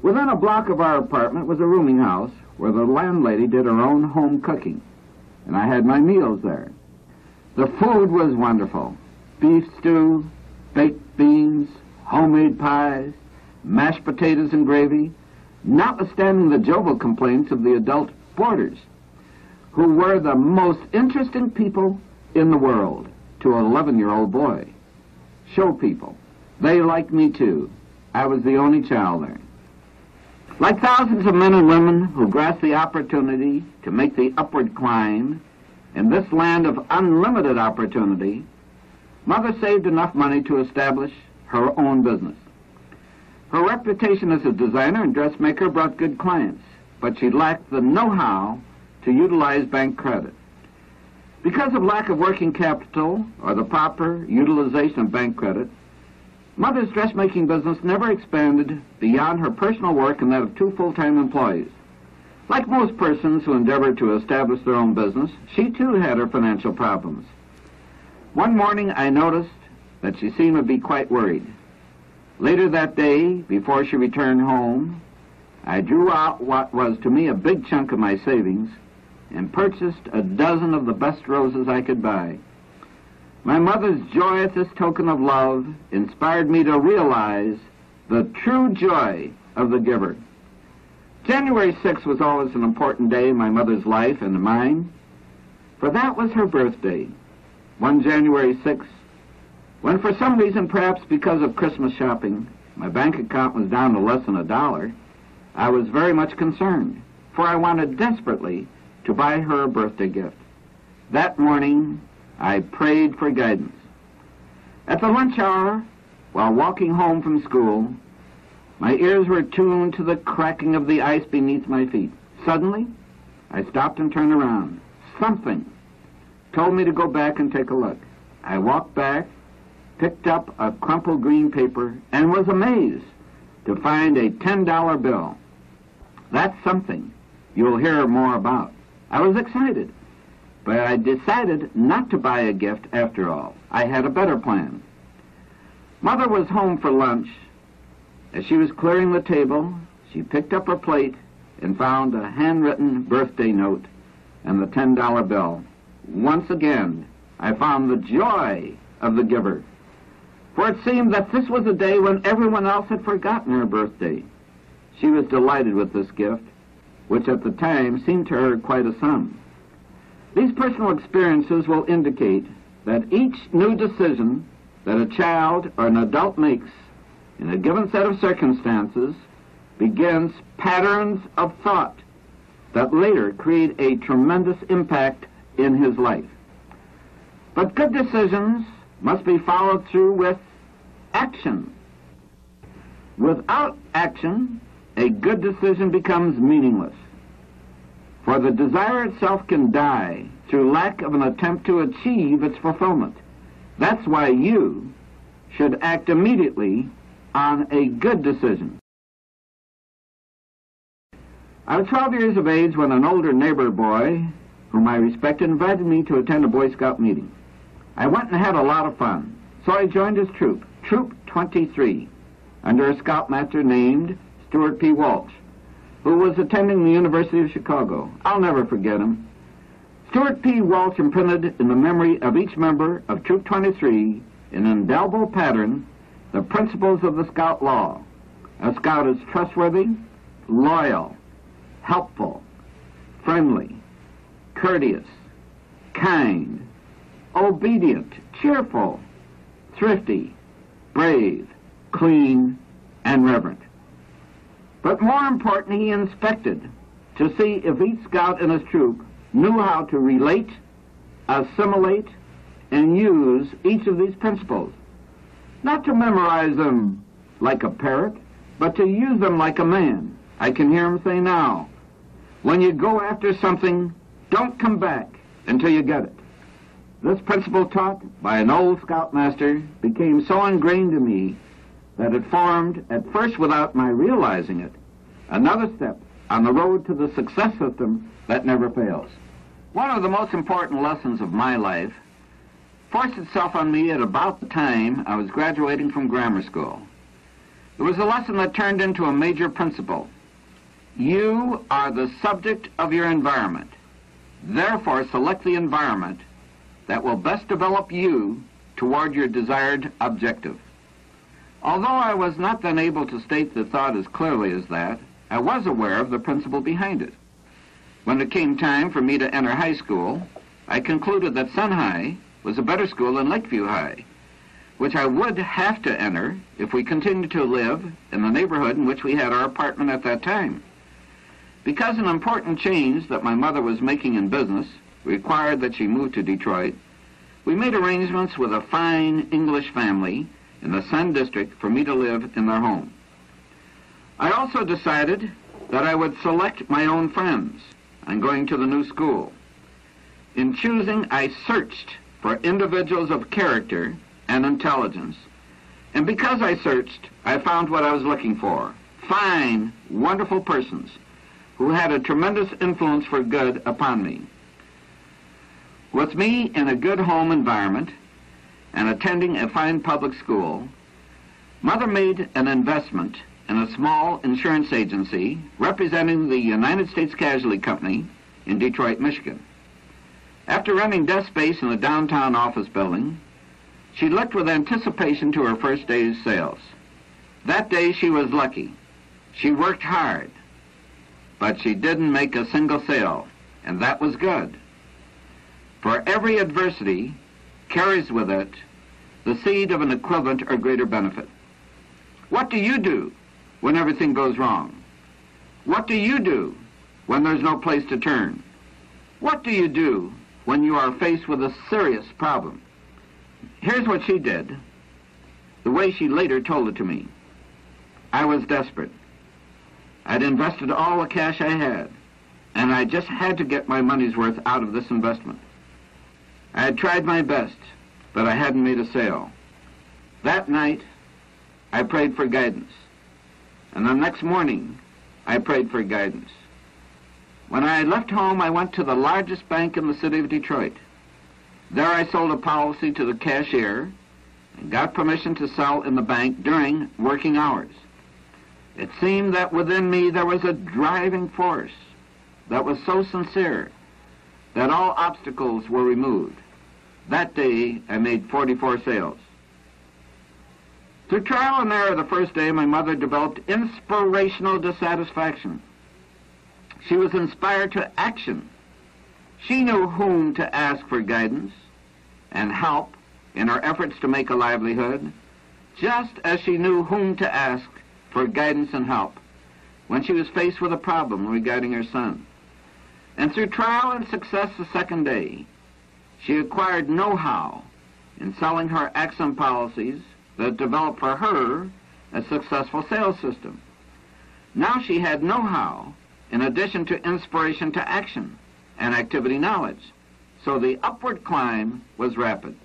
Within a block of our apartment was a rooming house where the landlady did her own home cooking, and I had my meals there. The food was wonderful. Beef stew, baked beans, homemade pies, mashed potatoes and gravy, notwithstanding the jovial complaints of the adult boarders, who were the most interesting people in the world to an 11-year-old boy. Show people. They liked me too. I was the only child there. Like thousands of men and women who grasp the opportunity to make the upward climb in this land of unlimited opportunity, Mother saved enough money to establish her own business. Her reputation as a designer and dressmaker brought good clients, but she lacked the know-how to utilize bank credit. Because of lack of working capital or the proper utilization of bank credit, Mother's dressmaking business never expanded beyond her personal work and that of 2 full-time employees. Like most persons who endeavor to establish their own business, she too had her financial problems. One morning I noticed that she seemed to be quite worried. Later that day, before she returned home, I drew out what was to me a big chunk of my savings and purchased a dozen of the best roses I could buy. My mother's joy at this token of love inspired me to realize the true joy of the giver. January 6th was always an important day in my mother's life and mine, for that was her birthday. One January 6th, when for some reason, perhaps because of Christmas shopping, my bank account was down to less than $1, I was very much concerned, for I wanted desperately to buy her a birthday gift. That morning, I prayed for guidance. At the lunch hour, while walking home from school, my ears were tuned to the cracking of the ice beneath my feet. Suddenly, I stopped and turned around. Something told me to go back and take a look. I walked back, picked up a crumpled green paper, and was amazed to find a $10 bill. That's something you'll hear more about. I was excited, but I decided not to buy a gift after all. I had a better plan. Mother was home for lunch. As she was clearing the table, she picked up her plate and found a handwritten birthday note and the $10 bill. Once again, I found the joy of the giver, for it seemed that this was a day when everyone else had forgotten her birthday. She was delighted with this gift, which at the time seemed to her quite a sum. These personal experiences will indicate that each new decision that a child or an adult makes in a given set of circumstances begins patterns of thought that later create a tremendous impact in his life. But good decisions must be followed through with action. Without action, a good decision becomes meaningless. For the desire itself can die through lack of an attempt to achieve its fulfillment. That's why you should act immediately on a good decision. I was 12 years of age when an older neighbor boy, whom I respected, invited me to attend a Boy Scout meeting. I went and had a lot of fun, so I joined his troop, Troop 23, under a scoutmaster named Stuart P. Walsh, who was attending the University of Chicago. I'll never forget him. Stuart P. Walsh imprinted in the memory of each member of Troop 23 in an indelible pattern the principles of the Scout law. A Scout is trustworthy, loyal, helpful, friendly, courteous, kind, obedient, cheerful, thrifty, brave, clean, and reverent. But more important, he inspected to see if each scout in his troop knew how to relate, assimilate, and use each of these principles. Not to memorize them like a parrot, but to use them like a man. I can hear him say now, when you go after something, don't come back until you get it. This principle taught by an old scoutmaster became so ingrained in me that it formed, at first without my realizing it, another step on the road to the success system that never fails. One of the most important lessons of my life forced itself on me at about the time I was graduating from grammar school. It was a lesson that turned into a major principle. You are the subject of your environment. Therefore, select the environment that will best develop you toward your desired objective. Although I was not then able to state the thought as clearly as that, I was aware of the principle behind it. When it came time for me to enter high school, I concluded that Sun High was a better school than Lakeview High, which I would have to enter if we continued to live in the neighborhood in which we had our apartment at that time. Because an important change that my mother was making in business required that she move to Detroit, we made arrangements with a fine English family in the Sun District for me to live in their home. I also decided that I would select my own friends on going to the new school. In choosing, I searched for individuals of character and intelligence, and because I searched, I found what I was looking for: fine, wonderful persons who had a tremendous influence for good upon me. With me in a good home environment and attending a fine public school, Mother made an investment in a small insurance agency representing the United States Casualty Company in Detroit, Michigan. After renting desk space in the downtown office building, she looked with anticipation to her first day's sales. That day she was lucky. She worked hard, but she didn't make a single sale, and that was good. For every adversity carries with it the seed of an equivalent or greater benefit. What do you do when everything goes wrong? What do you do when there's no place to turn? What do you do when you are faced with a serious problem? Here's what she did, the way she later told it to me. I was desperate. I'd invested all the cash I had, and I just had to get my money's worth out of this investment. I had tried my best, but I hadn't made a sale. That night, I prayed for guidance, and the next morning, I prayed for guidance. When I left home, I went to the largest bank in the city of Detroit. There I sold a policy to the cashier and got permission to sell in the bank during working hours. It seemed that within me there was a driving force that was so sincere that all obstacles were removed. That day, I made 44 sales. Through trial and error the first day, my mother developed inspirational dissatisfaction. She was inspired to action. She knew whom to ask for guidance and help in her efforts to make a livelihood, just as she knew whom to ask for guidance and help when she was faced with a problem regarding her son. And through trial and success the second day, she acquired know-how in selling her Axum policies that developed for her a successful sales system. Now she had know-how in addition to inspiration to action and activity knowledge, so the upward climb was rapid.